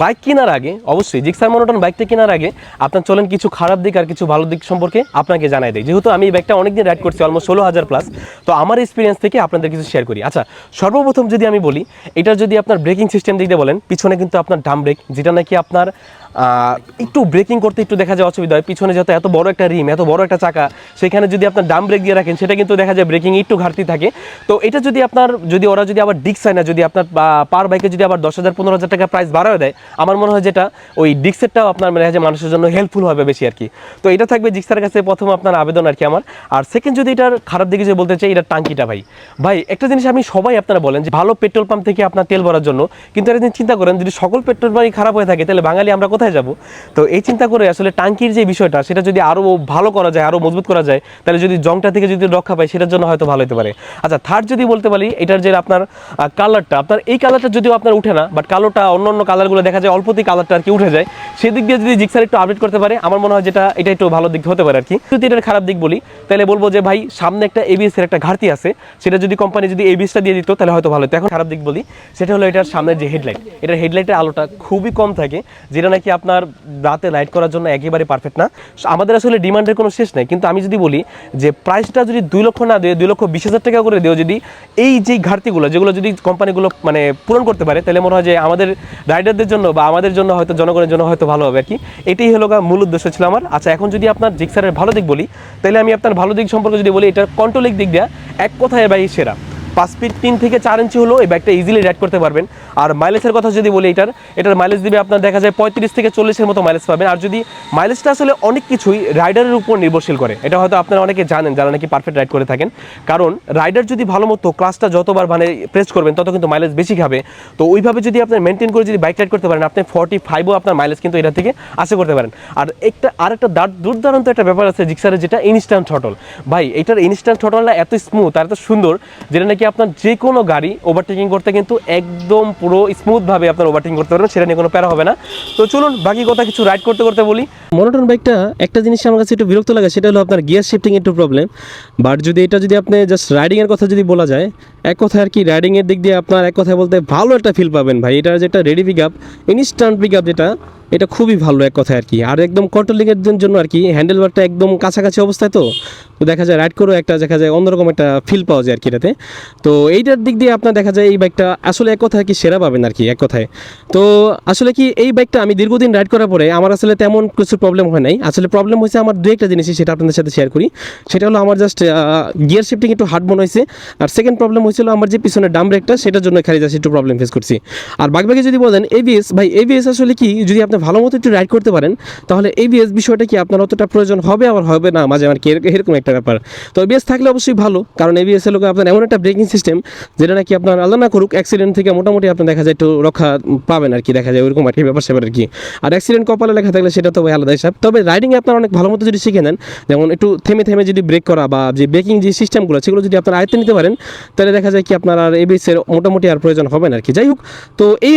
Bike কেনার আগে অবশ্যই জিক্সার মনোটন বাইকটা কেনার আগে আপনার চলেন কিছু খারাপ দিক আর কিছু ভালো দিক সম্পর্কে আপনাকে জানাই দিই। যেহেতু আমি এই বাইকটা অনেকদিন রাইড করছি, অলমোস্ট 16,000 প্লাস, তো আমার এক্সপিরিয়েন্স থেকে আপনাদের কিছু শেয়ার করি। আচ্ছা, সর্বপ্রথম যদি আমি বলি, এটার যদি আপনার ব্রেকিং সিস্টেম দিক দিয়ে বলেন, পিছনে কিন্তু আপনার ডাম ব্রেক, যেটা নাকি আপনার একটু ব্রেকিং করতে একটু দেখা যায় অসুবিধা হয়। পিছনে যত এত বড় একটা রিম, এত বড় একটা চাকা, সেখানে যদি আপনার ডাম ব্রেক দিয়ে রাখেন, সেটা কিন্তু দেখা যায় ব্রেকিং একটু ঘাটতি থাকে। তো এটা যদি আপনার ওরা যদি আবার ডিস্ক হয় না, যদি আপনার পার বাইকে যদি আবার 10,000 15,000 টাকা প্রাইস বাড়ায় দেয়, আমার মনে হয় যেটা ওই ডিস্কসেরটাও আপনার দেখা যায় মানুষের জন্য হেল্পফুল হবে বেশি আর কি। তো এটা থাকবে জিক্সার কাছে প্রথম আপনার আবেদন আর কি আমার। আর সেকেন্ড যদি এটার খারাপ দিকে যে বলতে চাই, এটার টাঙ্কিটা ভাই একটা জিনিস আমি সবাই আপনারা বলেন যে ভালো পেট্রোল পাম্প থেকে আপনার তেল ভরার জন্য, কিন্তু একটা দিন চিন্তা করেন যদি সকল পেট্রোল পাম্পই খারাপ হয়ে থাকে, তাহলে বাঙালি আমরা কোথায় যাব? তো এই চিন্তা করে আসলে টাঙ্কির যে বিষয়টা, সেটা যদি আরও ভালো করা যায়, আরও মজবুত করা যায়, তাহলে যদি জংটা থেকে যদি রক্ষা পায়, সেটার জন্য হয়তো ভালো হতে পারে। আচ্ছা, থার্ড যদি বলতে পারি, এটার যে আপনার কালারটা, আপনার এই কালারটা যদিও আপনার উঠে না, বাট কালোটা অন্য অন্য কালারগুলো দেখা যায় অল্পতেই কালারটা আর কি উঠে যায়। সেদিক দিয়ে যদি জিক্সার একটু আপডেট করতে পারে, আমার মনে হয় যেটা এটা একটু ভালো দিক হতে পারে আর কি। যদি এটার খারাপ দিক বলি, তাহলে বলবো যে ভাই সামনে একটা এবিএস এর একটা ঘাটতি আছে, সেটা যদি কোম্পানি যদি এবিএসটা দিয়ে দিত তাহলে হয়তো ভালো হতো। এখন খারাপ দিক বলি, সেটা হলো এটার সামনের যে হেডলাইট, এটার হেডলাইটের আলোটা খুবই কম থাকে, যেটা নাকি আপনার রাতে লাইট করার জন্য একেবারে পারফেক্ট না। আমাদের আসলে ডিমান্ডের কোনো শেষ নেই, কিন্তু আমি যদি বলি যে প্রাইসটা যদি 2 লক্ষ না দিয়ে 2,20,000 টাকা করে দিও, যদি এই যে ঘাটতিগুলো যেগুলো যদি কোম্পানিগুলো মানে পূরণ করতে পারে, তাহলে মনে হয় যে আমাদের রাইডারদের জন্য বা আমাদের জন্য হয়তো জনগণের জন্য হয়তো ভালো হবে আর কি। এটাই হলো মূল উদ্দেশ্য ছিল আমার। আচ্ছা, এখন যদি আপনার জিক্সারের ভালো দিক বলি, তাহলে আমি আপনার ভালো দিক সম্পর্কে যদি বলি, এটার কন্ট্রোলিং দিক দেওয়া এক কথায় ভাই সেরা। 5 ফিট 3 থেকে 4 ইঞ্চি হলো এই বাইকটা ইজিলি রাইড করতে পারবেন। আর মাইলেজের কথা যদি বলি, এটার মাইলেজ দিবে আপনার দেখা যায় 35 থেকে 40-এর মতো মাইলেজ পাবেন। আর যদি মাইলেজটা আসলে অনেক কিছুই রাইডারের উপর নির্ভরশীল করে, এটা হয়তো আপনারা অনেকে জানেন যারা নাকি পারফেক্ট রাইড করে থাকেন। কারণ রাইডার যদি ভালো মতো ক্লাসটা যতবার মানে প্রেস করবেন, তত কিন্তু মাইলেজ বেশি খাবে। তো ওইভাবে যদি আপনি মেনটেন করে যদি বাইক রাইড করতে পারেন, আপনি 45ও আপনার মাইলেজ কিন্তু এটা থেকে আশা করতে পারেন। আর আরেকটা দুর্দান্ত একটা ব্যাপার আছে জিক্সারের, যেটা ইনস্ট্যান্ট থ্রটল। ভাই এটার ইনস্ট্যান্ট থ্রটলটা এত স্মুথ আর এত সুন্দর, যেটা নাকি আপনার যে কোনো গাড়ি ওভারটেকিং করতে কিন্তু একদম পুরো স্মুথভাবে আপনার ওভারটেকিং করতে পারবেন, সেটা নিয়ে কোনো প্যারা হবে না। তো চলুন বাকি কথা কিছু রাইড করতে করতে বলি। মনোটন বাইকটা একটা জিনিস আমার কাছে একটু বিরক্ত লাগে, সেটা হলো আপনার গিয়ার শিফটিং একটু প্রবলেম। বাট যদি এটা যদি আপনি জাস্ট রাইডিংয়ের কথা যদি বলা যায়, এক কথায় আর কি রাইডিংয়ের দিক দিয়ে আপনার এক কথায় বলতে ভালো একটা ফিল পাবেন ভাই। এটার যেটা ready pick up, instant pick up, এটা খুবই ভালো এক কথায় আর কি। আর একদম কন্ট্রোলিংয়ের জন্য আর কি হ্যান্ডেলবারটা একদম কাছাকাছি অবস্থায়, তো দেখা যায় রাইড করেও একটা দেখা যায় অন্যরকম একটা ফিল পাওয়া যায় আর কি এটাতে। তো এইটার দিক দিয়ে আপনার দেখা যায় এই বাইকটা আসলে এক কথায় কি সেরা পাবেন আর কি এক কথায়। তো আসলে কি এই বাইকটা আমি দীর্ঘদিন রাইড করার পরে আমার আসলে তেমন কিছু প্রবলেম হয় নাই। আসলে প্রবলেম হয়েছে আমার দু একটা জিনিসই, সেটা আপনাদের সাথে শেয়ার করি। সেটা হলো আমার জাস্ট গিয়ার শিফটিং একটু হার্ড মনে হয়েছে। আর সেকেন্ড প্রবলেম হয়েছিল আমার যে পিছনের ডাম ব্রেকটা, সেটার জন্য খালি জাস্ট একটু প্রবলেম ফেস করছি। আর বাকি যদি বলেন এবিএস, ভাই এবিএস আসলে কি যদি আপনি ভালো মতো একটু রাইড করতে পারেন, তাহলে এবিএস বিষয়টা কি আপনার অতটা প্রয়োজন হবে আবার হবে না মাঝে আর কি, এরকম একটা ব্যাপার। তো এবিএস থাকলে অবশ্যই ভালো, কারণ এবিএস এর লোক আপনার এমন একটা ব্রেকিং সিস্টেম, যেটা নাকি আপনার আল্লাহ না করুক অ্যাক্সিডেন্ট থেকে মোটামুটি আপনার দেখা যায় একটু রক্ষা পাবেন আর কি, দেখা যায় ওইরকম আর কি ব্যাপার স্যাপার আর কি। আর অ্যাক্সিডেন্ট কপালে লেখা থাকলে সেটা তো আলাদা হিসাব। তবে রাইডিংয়ে আপনার অনেক ভালো মতো যদি শিখে নেন, যেমন একটু থেমে থেমে যদি ব্রেক করা বা যে ব্রেকিং যে সিস্টেমগুলো, সেগুলো যদি আপনার আয়ত্তে নিতে পারেন, তাহলে দেখা যায় কি আপনার আর এবিএস এর মোটামুটি আর প্রয়োজন হবে না আর কি। যাই হোক, তো এই